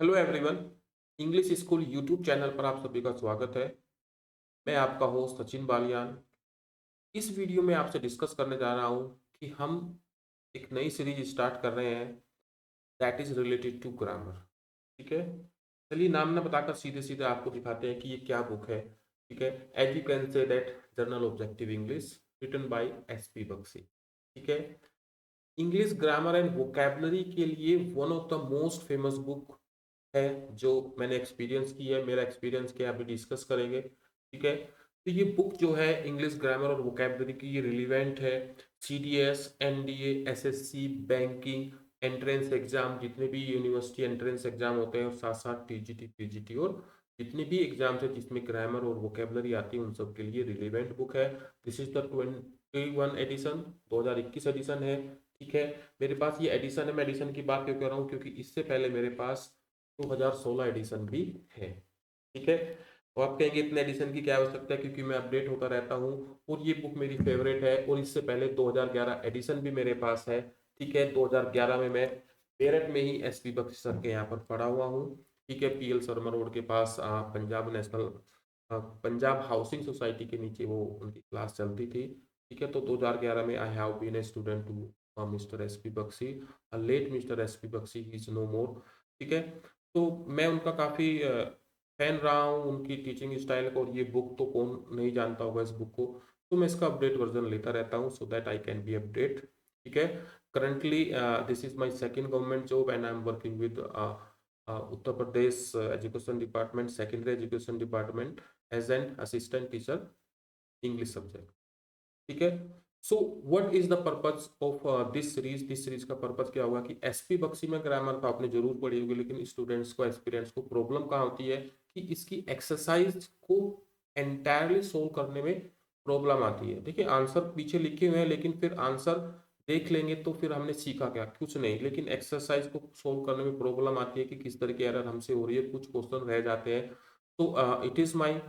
Hello everyone. English school YouTube channel पर आप सभी का स्वागत है। मैं आपका होस्ट सचिन बालियान। इस वीडियो में आपसे डिस्कस करने जा रहा हूं कि हम एक नई सीरीज स्टार्ट कर रहे हैं that is related to grammar. ठीक है, चलिए नाम ना बताकर सीधे सीधे आपको दिखाते हैं कि ये क्या बुक है। ठीक है, as you can say that general objective English written by SP Bakshi. ठीक है, इंग्लिश ग्रामर एंड वोकैबलरी के लिए one of the most famous book है जो मैंने एक्सपीरियंस की है। मेरा एक्सपीरियंस क्या है अभी डिस्कस करेंगे। ठीक है, तो ये बुक जो है इंग्लिश ग्रामर और वोकैबलरी की, ये रिलीवेंट है CDS, NDA, SSC, banking, entrance exam, जितने भी यूनिवर्सिटी एंट्रेंस एग्जाम होते हैं, और साथ साथ TGT, PGT और जितने भी एग्जाम्स है जिसमें ग्रामर और वोकैबलरी आती है उन सब के लिए रिलेवेंट बुक है। This is the 21 edition, 2021 edition है। ठीक है, मेरे पास ये एडिशन है। मैं एडिशन की बात क्यों कर रहा हूँ, क्योंकि इससे पहले मेरे पास 2016 एडिशन भी है। ठीक है, तो आप कहेंगे इतने एडिशन की क्या आवश्यकता है, क्योंकि मैं अपडेट होता रहता हूँ और ये बुक मेरी फेवरेट है। और इससे पहले 2011 एडिशन भी मेरे पास है। ठीक है, 2011 में मैं मेरठ में ही SP बख्शी सर के यहाँ पर पढ़ा हुआ हूँ। ठीक है, PL शर्मा रोड के पास Punjab national Punjab housing society के नीचे वो उनकी क्लास चलती थी। ठीक है, तो 2011 में I have been a student to mister SP Bakshi, late mister SP Bakshi he is no more. ठीक है, तो मैं उनका काफ़ी फैन रहा हूँ, उनकी टीचिंग स्टाइल को। और ये बुक तो कौन नहीं जानता होगा इस बुक को। तो मैं इसका अपडेट वर्जन लेता रहता हूँ so that I can be update. ठीक है, currently this is my second government job and I am working with Uttar Pradesh education department, secondary education department, as an assistant teacher English subject. ठीक है, so what is the purpose of this series का purpose क्या होगा कि SP Bakshi में grammar तो आपने जरूर पढ़ी होगी, लेकिन स्टूडेंट्स को एक्सपीरियंस को प्रॉब्लम कहाँ होती है कि इसकी एक्सरसाइज को एंटायरली सोल्व करने में प्रॉब्लम आती है। देखिए आंसर पीछे लिखे हुए हैं, लेकिन फिर आंसर देख लेंगे तो फिर हमने सीखा क्या, कुछ नहीं। लेकिन एक्सरसाइज को सोल्व करने में प्रॉब्लम आती है कि किस तरह की एरर हमसे हो रही है, कुछ क्वेश्चन रह जाते हैं। तो it is my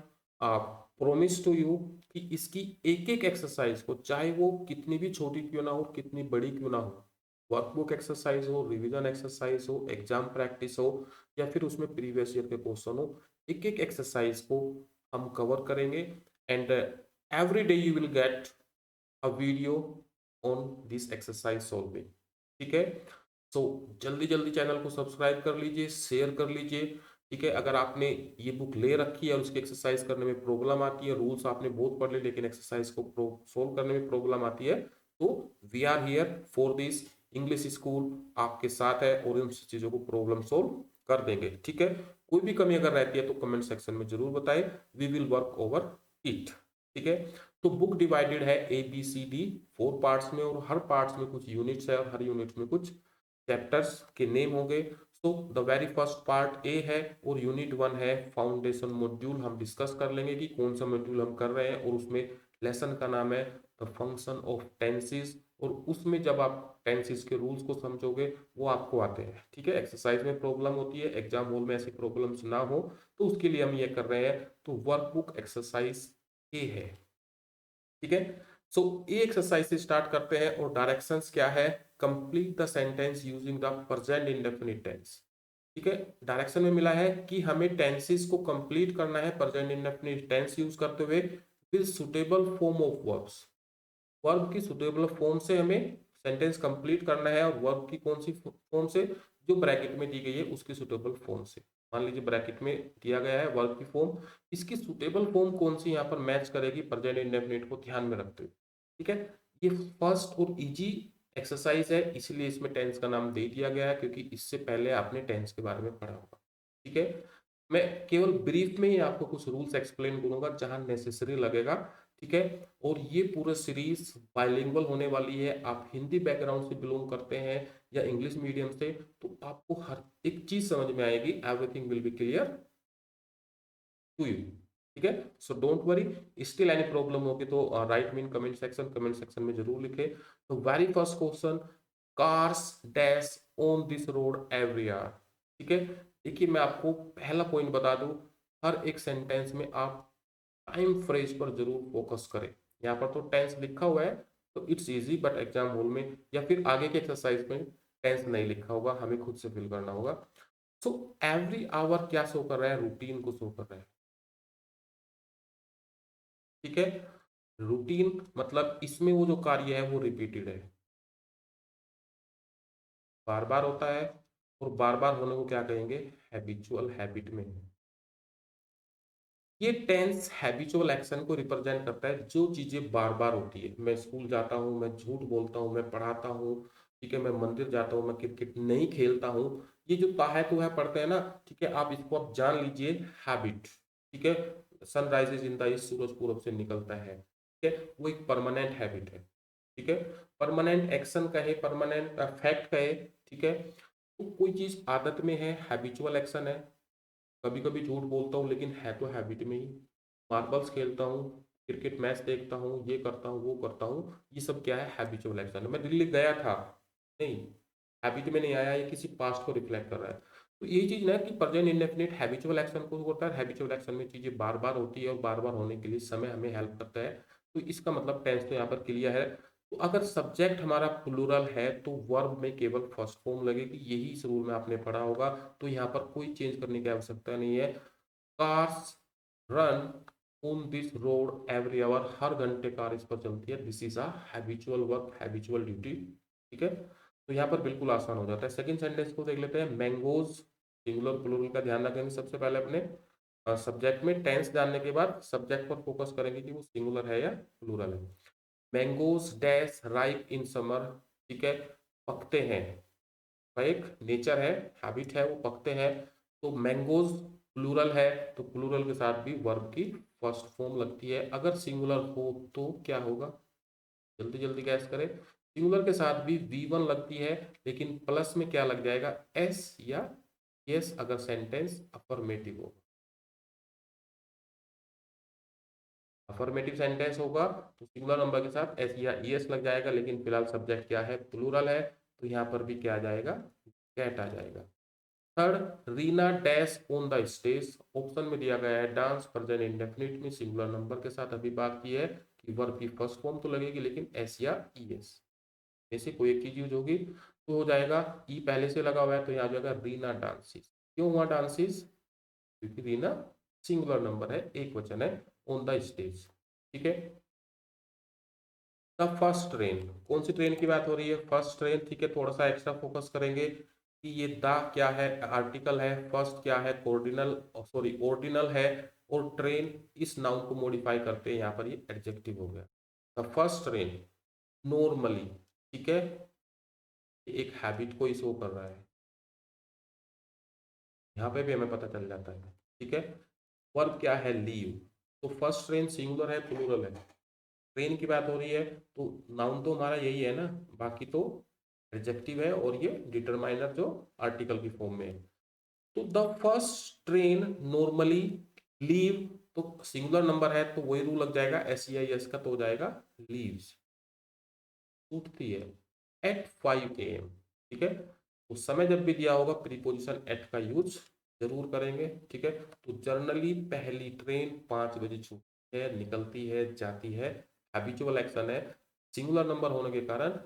promise to you कि इसकी एक एक एक्सरसाइज को, चाहे वो कितनी भी छोटी क्यों ना हो, कितनी बड़ी क्यों ना हो, वर्कबुक एक्सरसाइज हो, रिवीजन एक्सरसाइज हो, एग्जाम प्रैक्टिस हो, या फिर उसमें प्रीवियस ईयर के क्वेश्चन हो, एक एक एक्सरसाइज को हम कवर करेंगे। And every day you will get a video on this exercise solving. ठीक है, सो जल्दी जल्दी चैनल को सब्सक्राइब कर लीजिए, शेयर कर लीजिए। ठीक है, अगर आपने ये बुक ले रखी है और उसकी एक्सरसाइज करने में प्रॉब्लम आती है, रूल्स आपने बहुत पढ़ लिए लेकिन एक्सरसाइज को सोल्व करने में प्रॉब्लम आती है, तो we are here for this. English school आपके साथ है और उन चीजों को प्रॉब्लम सोल्व कर देंगे। ठीक है, कोई भी कमी अगर रहती है तो कमेंट सेक्शन में जरूर बताएं, we will work over it. ठीक है, तो बुक डिवाइडेड है ABCD 4 पार्ट्स में, और हर पार्ट्स में कुछ यूनिट्स है और हर यूनिट में कुछ चैप्टर्स के नेम होंगे। So the very first part A है और यूनिट 1 है फाउंडेशन मॉड्यूल। हम डिस्कस कर लेंगे कि कौन सा मॉड्यूल हम कर रहे हैं, और उसमें लेसन का नाम है द फंक्शन ऑफ टेंसेस। और उसमें जब आप टेंसेस के रूल्स को समझोगे वो आपको आते हैं। ठीक है, एक्सरसाइज में प्रॉब्लम होती है, एग्जाम हॉल में ऐसी प्रॉब्लम्स ना हो, तो उसके लिए हम ये कर रहे हैं। तो वर्कबुक एक्सरसाइज A है। ठीक है, सो ये एक्सरसाइज से स्टार्ट करते हैं। और डायरेक्शंस क्या है, complete the sentence using the present indefinite tense. ठीक है, डायरेक्शन में मिला है कि हमें टेंसेस को कंप्लीट करना है प्रेजेंट इंडेफिनिट टेंस यूज करते हुए with suitable form of verbs. Verb की सुटेबल फॉर्म से हमें सेंटेंस कंप्लीट करना है, और वर्ब की कौन सी फॉर्म से, जो ब्रैकेट में दी गई है उसकी सुटेबल फॉर्म से। मान लीजिए ब्रैकेट में दिया गया है वर्ब की फॉर्म, इसकी सुटेबल फॉर्म कौन सी यहाँ पर मैच करेगी प्रेजेंट इंडेफिनिट को ध्यान में रखते हुए। ठीक है, ये फर्स्ट और इजी एक्सरसाइज है, इसलिए इसमें टेंस का नाम दे दिया गया है, क्योंकि इससे पहले आपने टेंस के बारे में पढ़ा होगा। ठीक है, मैं केवल ब्रीफ में ही आपको कुछ रूल्स एक्सप्लेन करूंगा जहां नेसेसरी लगेगा। ठीक है, और ये पूरा सीरीज बाइलिंगुअल होने वाली है। आप हिंदी बैकग्राउंड से बिलोंग करते हैं या इंग्लिश मीडियम से, तो आपको हर एक चीज समझ में आएगी, everything will be clear to you. ठीक है, so don't worry. Still any problem होगी तो write me in comment section में जरूर लिखे। तो very first question, cars dash on this road every hour. ठीक है, देखिए मैं आपको पहला पॉइंट बता दूं, हर एक सेंटेंस में आप टाइम फ्रेज पर जरूर फोकस करें। यहाँ पर तो टेंस लिखा हुआ है तो it's easy, but exam hall में या फिर आगे के एक्सरसाइज में टेंस नहीं लिखा होगा, हमें खुद से फिल करना होगा। सो एवरी आवर क्या शो कर रहा है, रूटीन को शो कर रहा है। ठीक है, रूटीन मतलब इसमें वो जो कार्य है वो रिपीटेड है, बार बार होता है, और बार बार होने को क्या कहेंगे, हैबिचुअल, हैबिट में। ये टेंस हैबिचुअल एक्शन को रिप्रेजेंट करता है, जो चीजें बार बार होती है। मैं स्कूल जाता हूँ, मैं झूठ बोलता हूँ, मैं पढ़ाता हूँ, ठीक है, मैं मंदिर जाता हूँ, मैं क्रिकेट नहीं खेलता हूँ। ये जो ताहे तो है पढ़ते हैं ना, ठीक है, आप इसको आप जान लीजिए हैबिट। ठीक है, sun rises in the east, सूरज पूरब से निकलता है, ठीक है, वो एक परमानेंट हैबिट है। ठीक है, परमानेंट एक्शन कहे, परमानेंट फैक्ट कहे, ठीक है। तो कोई चीज आदत में है, हैबिचुअल एक्शन है। कभी कभी झूठ बोलता हूँ लेकिन है तो हैबिट में ही। मार्बल्स खेलता हूँ, क्रिकेट मैच देखता हूँ, ये करता हूँ, वो करता हूँ, ये सब क्या है, हैबिचुअल एक्शन है। मैं दिल्ली गया था, नहीं, हैबिट में नहीं आया, ये किसी पास्ट को रिफ्लेक्ट कर रहा है। तो यही चीज ना कि प्रेजेंट इंडेफिनिट हैबिचुअल एक्शन को होता है। हैबिचुअल एक्शन में चीजें बार बार होती है और बार बार होने के लिए समय हमें हेल्प करता है। तो इसका मतलब टेंस तो यहाँ पर क्लियर है। तो अगर सब्जेक्ट हमारा प्लूरल है तो वर्ब में केवल फर्स्ट फॉर्म लगेगी, यही इस रूल में आपने पढ़ा होगा। तो यहाँ पर कोई चेंज करने की आवश्यकता नहीं है। Cars run on this road every hour, हर घंटे कार इस पर चलती है। This is a habitual work, habitual duty. ठीक है, तो यहाँ पर बिल्कुल आसान हो जाता है। सेकंड सेंटेंस को देख लेते हैं। मैंगोज, सिंगुलर प्लूरल का ध्यान रखेंगे सबसे पहले अपने सब्जेक्ट में। टेंस जानने के बाद सब्जेक्ट पर फोकस करेंगे कि वो सिंगुलर है या प्लूरल है। Mangoes dash ripe in summer, ठीक है, पकते हैं, का एक नेचर है, हैबिट है, वो पकते हैं। तो मैंगोज प्लूरल है, तो प्लूरल के साथ भी वर्ब की फर्स्ट फॉर्म लगती है। अगर सिंगुलर हो तो क्या होगा, जल्दी जल्दी गैस करें। सिंगुलर के साथ भी V1 लगती है, लेकिन प्लस में क्या लग जाएगा, एस या यस, अगर सेंटेंस अफर्मेटिव हो। अफर्मेटिव सेंटेंस होगा तो सिंगुलर नंबर के साथ एस या ईएस लग जाएगा, लेकिन फिलहाल सब्जेक्ट क्या है, प्लूरल है, तो यहाँ पर भी क्या आ जाएगा, कैट आ जाएगा। Third, Reena dash on the stage, option में दिया गया है डांस प्रेजेंट इंडेफिनिट में सिंगुलर नंबर के साथ। अभी बात की है कि वर्ब की फर्स्ट फॉर्म तो लगेगी, लेकिन एस या ईएस में से कोई एक चीज यूज होगी, तो हो जाएगा। ई पहले से लगा हुआ है तो यहाँ आ जाएगा रीना डांसिस। क्यों हुआ डांसिस, क्योंकि रीना सिंगुलर नंबर है, एक वचन है, ऑन द स्टेज। ठीक है, द फर्स्ट ट्रेन, कौन सी ट्रेन की बात हो रही है, फर्स्ट ट्रेन। ठीक है, थोड़ा सा एक्स्ट्रा फोकस करेंगे कि ये द क्या है, आर्टिकल है, फर्स्ट क्या है, कोऑर्डिनल, सॉरी ऑर्डिनल है, और ट्रेन इस नाउन को मॉडिफाई करते हैं, यहाँ पर ये एडजेक्टिव हो गया। द फर्स्ट ट्रेन नॉर्मली, ठीक है, एक हैबिट को ही शो कर रहा है, यहाँ पे भी हमें पता चल जाता है। ठीक है, वर्ब क्या है, लीव। तो फर्स्ट ट्रेन सिंगुलर है, प्लूरल है, ट्रेन की बात हो रही है, तो नाउन तो हमारा यही है ना, बाकी तो एडजेक्टिव है, और ये डिटरमाइनर जो आर्टिकल की फॉर्म में है। तो the first train normally leave, तो सिंगुलर नंबर है तो वही रूल लग जाएगा, एस ई आई एस का, तो हो जाएगा लीव्स, उठती है, एट 5 AM। ठीक है, तो समय जब भी दिया होगा प्रीपोजिशन एट का यूज जरूर करेंगे। ठीक है, तो जर्नली पहली ट्रेन 5 बजे छूटती है, निकलती है, जाती है, हैबिचुअल एक्शन है। सिंगुलर नंबर होने के कारण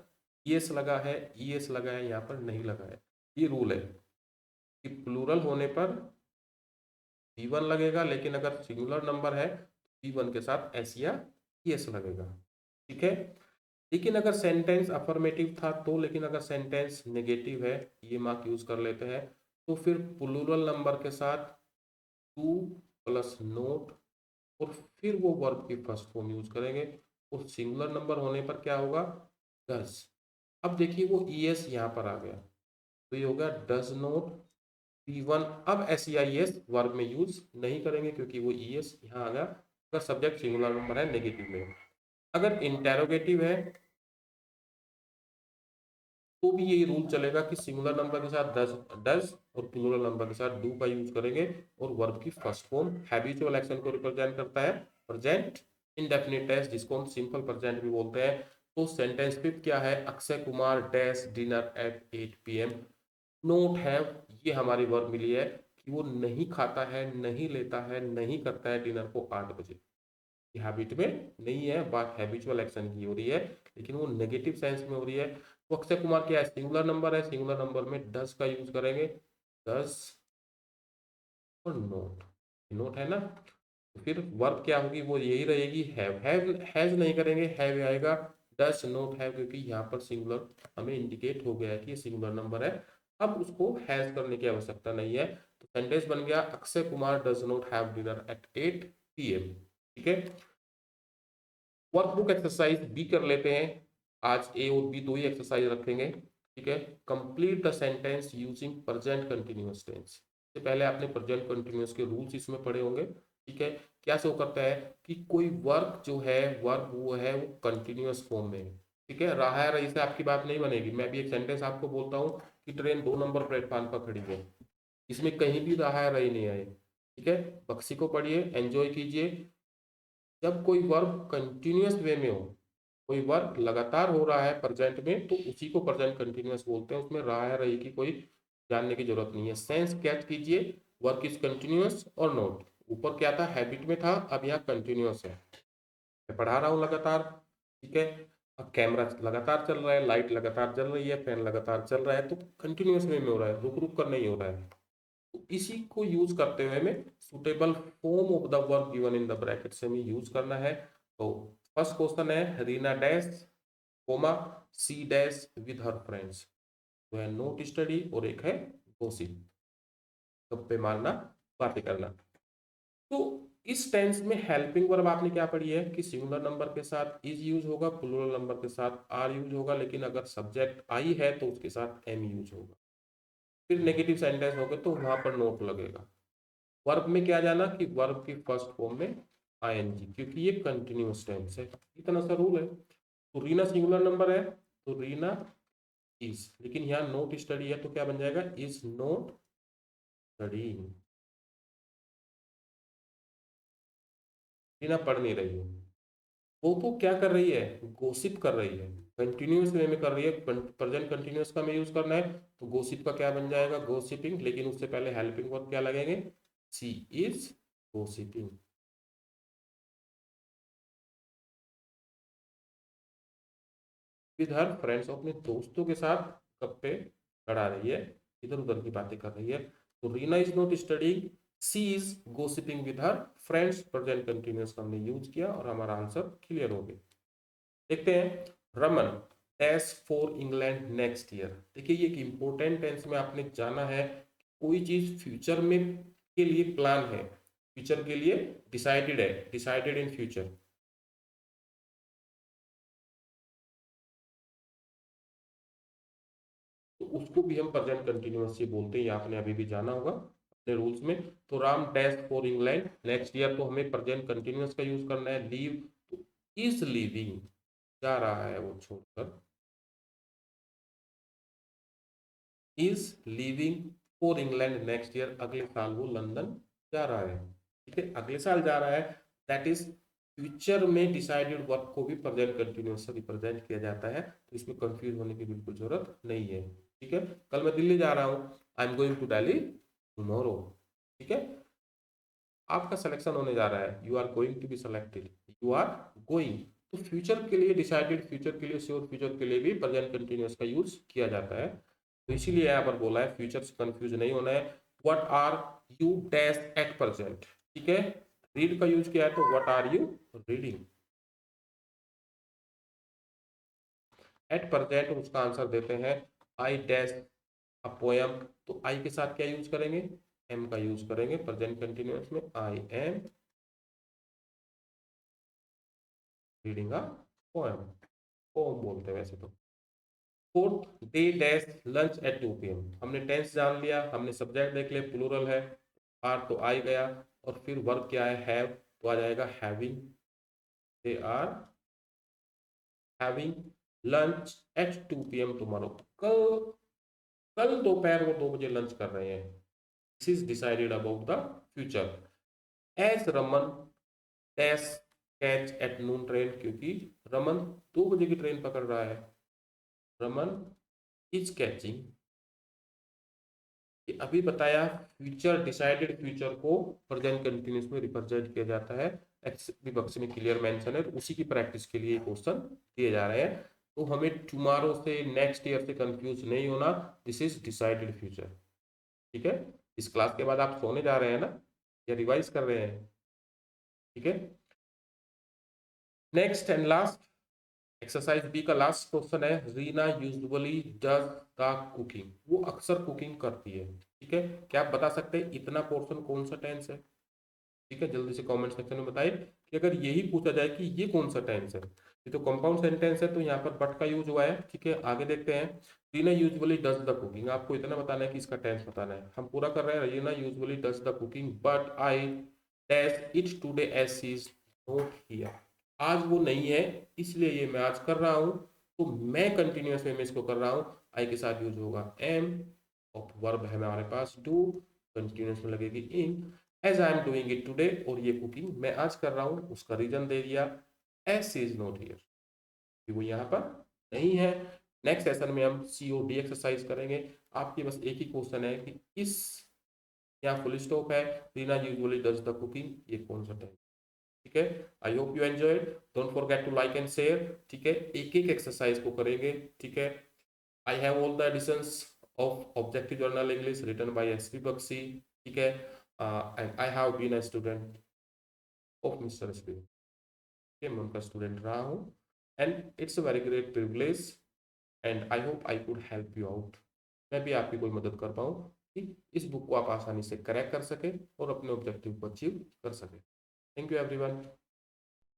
ईएस लगा है, ईएस लगा है, यहाँ पर नहीं लगा है। ये रूल है कि प्लूरल होने पर V1 लगेगा, लेकिन अगर सिंगुलर नंबर है V1 के साथ एस या ईएस लगेगा। ठीक है, लेकिन अगर सेंटेंस अफर्मेटिव था तो, लेकिन अगर सेंटेंस नेगेटिव है, ये मार्क यूज कर लेते हैं, तो फिर प्लूरल नंबर के साथ टू प्लस नोट, और फिर वो वर्ब की फर्स्ट फॉर्म यूज करेंगे। और सिंगुलर नंबर होने पर क्या होगा, डज। अब देखिए वो ईएस यहाँ पर आ गया, तो ये होगा डज नोट P1। अब S E I S verb में यूज नहीं करेंगे क्योंकि वो ईएस यहाँ आ गया। अगर सब्जेक्ट सिंगुलर नंबर है, नेगेटिव में। अगर इंटेरोगेटिव है तो भी यही रूल चलेगा कि सिंगुलर नंबर के साथ डज, डज, और प्लूरल नंबर के साथ डू का यूज करेंगे। और वर्ब की फर्स्ट फॉर्म हैबिचुअल एक्शन को रिप्रेजेंट करता है, प्रेजेंट इंडेफिनिट टेंस, जिसको हम सिंपल प्रेजेंट भी बोलते हैं। तो सेंटेंस फिफ्थ क्या है, Akshay Kumar dash dinner eight 8 PM। Note have, ये हमारी वर्ब मिली है कि वो नहीं खाता है, नहीं लेता है, नहीं करता है डिनर को 8 बजे। हैबिट में नहीं है, बात हैबिचुअल एक्शन की हो रही है, लेकिन वो नेगेटिव सेंस में हो रही है। तो अक्षय कुमार क्या है, सिंगुलर नंबर है, सिंगुलर नंबर में डस का यूज करेंगे, डस और नोट, नोट है ना, तो फिर वर्ब क्या होगी, वो यही रहेगी हैव हैज नहीं करेंगे, हैव आएगा, डस नोट हैव, क्योंकि यहाँ पर सिंगुलर हमें इंडिकेट हो गया है कि ये सिंगुलर नंबर है, अब उसको हैज करने की आवश्यकता नहीं है। तो सेंटेंस बन गया Akshay Kumar does not have dinner eight 8 PM। ठीक है, वर्कबुक एक्सरसाइज बी कर लेते हैं। आज ए और बी दो ही एक्सरसाइज रखेंगे। ठीक है, complete the sentence using present continuous tense. से पहले आपने प्रेजेंट कंटिन्यूअस के रूल्स इसमें पढ़े होंगे। ठीक है, क्या शो करता है कि कोई वर्क जो है, वर्क वो है वो कंटिन्यूअस फॉर्म में है। ठीक है, रहा है रही से आपकी बात नहीं बनेगी। मैं भी एक सेंटेंस आपको बोलता हूँ कि ट्रेन 2 नंबर प्लेटफॉर्म पर खड़ी है, इसमें कहीं भी रहा है रही नहीं है। ठीक है, बक्सी को पढ़िए, एंजॉय कीजिए। जब कोई वर्ब कंटिन्यूअस वे में हो, कोई वर्क लगातार हो रहा है प्रेजेंट में, तो उसी को प्रेजेंट कंटिन्यूअस बोलते हैं। उसमें रहा है रही की कोई जानने की जरूरत नहीं है। सेंस कैच कीजिए, वर्क इज कंटिन्यूअस और नॉट। ऊपर क्या था, हैबिट में था, अब यहाँ कंटिन्यूअस है। मैं पढ़ा रहा हूँ लगातार। ठीक है, अब कैमरा लगातार चल रहा है, लाइट लगातार चल रही है, फैन लगातार चल रहा है, तो कंटिन्यूअस वे में हो रहा है, रुक रुक कर नहीं हो रहा है। तो इसी को यूज करते हुए हमें suitable form of the verb given in the bracket से हमें यूज करना है। तो फर्स्ट क्वेश्चन है Reena dash comma see dash with her friends. तो है नोट स्टडी और एक है गोसिप, गप्पे मारना, बातें करना। तो इस टेंस में हेल्पिंग वर्ब आपने क्या पढ़ी है कि सिंगुलर नंबर के साथ इज यूज होगा, प्लूरल नंबर के साथ आर यूज होगा, लेकिन अगर सब्जेक्ट आई है तो उसके साथ एम यूज होगा। फिर नेगेटिव सेंटेंस होगा तो वहां पर नोट लगेगा। वर्ब में क्या जाना कि वर्ब की फर्स्ट फॉर्म में आईएनजी, क्योंकि ये कंटिन्यूअस टेंस है। इतना सा रूल है। तो रीना सिंगुलर नंबर है, तो रीना इज, लेकिन यहाँ नोट स्टडी है तो क्या बन जाएगा, इज नोट स्टडीइंग। रीना पढ़ नहीं रही है, वो तो क्या कर रही है, गोसिप कर रही है। कंटिन्यूअस वे में कर रही है, प्रेजेंट कंटिन्यूअस का हमें यूज करना है, तो गोसिप का क्या बन जाएगा, गोसिपिंग। लेकिन उससे पहले हेल्पिंग वर्ब क्या लगेंगे, सी is gossiping with her friends, अपने दोस्तों के साथ गप्पे लड़ा रही है, इधर उधर की बातें कर रही है। तो Reena is not studying, she is gossiping with her friends, present continuous का हमने यूज किया और हमारा आंसर क्लियर हो गया। देखते हैं, Raman test for England next year. देखिए ये एक इंपॉर्टेंट टेंस में आपने जाना है, कोई चीज फ्यूचर में के लिए प्लान है, फ्यूचर के लिए डिसाइडेड है, डिसाइडेड इन फ्यूचर, तो उसको भी हम प्रेजेंट कंटिन्यूअस से बोलते हैं। ये आपने अभी भी जाना होगा अपने रूल्स में। तो Ram dash for England next year, तो हमें प्रेजेंट कंटिन्यूअस का यूज करना है। लीव, तो इज लीविंग, जा रहा है वो छोड़कर, is leaving for England next year, अगले साल वो लंदन जा रहा है। ठीक है, अगले साल जा रहा है, दैट इज फ्यूचर में डिसाइडेड वर्क को भी प्रेजेंट कंटिन्यूअस से रिप्रेजेंट किया जाता है, तो इसमें कंफ्यूज होने की बिल्कुल जरूरत नहीं है। ठीक है, कल मैं दिल्ली जा रहा हूँ, I am going to Delhi tomorrow. ठीक है, आपका सिलेक्शन होने जा रहा है, you are going to be selected, you are going. तो फ्यूचर के लिए डिसाइडेड, फ्यूचर के लिए श्योर, फ्यूचर के लिए भी प्रेजेंट कंटिन्यूअस का यूज किया जाता है। तो इसीलिए यहाँ पर बोला है फ्यूचर से कंफ्यूज नहीं होना है। What are you dash at present. ठीक है, रीड का यूज किया है, तो what are you reading at present, उसका आंसर देते हैं आई डैश अ पोयम। तो आई के साथ क्या यूज करेंगे, एम का यूज करेंगे प्रेजेंट कंटिन्यूअस में, I am reading a poem, poem बोलते हैं वैसे तो। Fourth, they dash lunch at 2 PM। हमने टेंस जान लिया, हमने सब्जेक्ट देख लिया, प्लूरल है, आर तो आई गया, और फिर वर्ब क्या है, हैव, तो आ जाएगा having, they are having lunch at 2 PM tomorrow. कल, कल दोपहर वो 2 बजे लंच कर रहे हैं। This is decided about the future. As Raman dash catch at noon train, क्योंकि रमन 2 बजे की ट्रेन पकड़ रहा है, रमन इज कैचिंग। कि अभी बताया फ्यूचर, डिसाइडेड फ्यूचर को प्रेजेंट कंटिन्यूअस में रिप्रेजेंट किया जाता है, एक्स विभक्ति में क्लियर मेंशन है, तो उसी की प्रैक्टिस के लिए क्वेश्चन दिए जा रहे हैं। तो हमें टुमारो से, नेक्स्ट ईयर से कंफ्यूज नहीं होना, दिस इज डिसाइडेड फ्यूचर। ठीक है, इस क्लास के बाद आप सोने जा रहे हैं ना, या रिवाइज कर रहे हैं? ठीक है। Next and last exercise B का लास्ट क्वेश्चन है, Reena usually does the cooking. वो अक्सर कुकिंग करती है। ठीक है, क्या आप बता सकते हैं इतना पोर्शन कौन सा टेंस है? ठीक है, जल्दी से कमेंट सेक्शन में बताइए कि अगर यही पूछा जाए कि ये कौन सा टेंस है। ये तो कंपाउंड सेंटेंस है, तो यहाँ पर बट का यूज हुआ है। ठीक है, आगे देखते हैं। Reena usually does the cooking, आपको इतना बताना है कि इसका टेंस बताना है। हम पूरा कर रहे हैं, Reena usually does the cooking but I dash it today as she is not here. आज वो नहीं है, इसलिए ये मैं आज कर रहा हूँ। तो मैं कंटिन्यूअस वे में इसको कर रहा हूँ। आई के साथ यूज होगा एम, और वर्ब है हमारे पास डू, कंटिन्यूअस में लगेगी ing. As I am doing it today, और ये कुकिंग मैं आज कर रहा हूँ, उसका रीजन दे दिया as she is not here, कि वो यहाँ पर नहीं है। नेक्स्ट सेशन में हम COD एक्सरसाइज करेंगे। आपके बस एक ही क्वेश्चन है कि इस, यहाँ फुल स्टॉप है, Reena usually does the cooking, ये कौन सा टाइम? ठीक है, I hope you enjoy. Don't forget to like and share. ठीक है, एक एक एक्सरसाइज को करेंगे। ठीक है, I have all the editions of objective general English written by SP Bakshi. ठीक है, and I have been a student of mister SP। मैं उनका स्टूडेंट रहा हूँ, and it's a very great privilege, and I hope I could help you out. मैं भी आपकी कोई मदद कर पाऊँ कि इस बुक को आप आसानी से क्रैक कर सके और अपने ऑब्जेक्टिव को अचीव कर सके। Thank you everyone.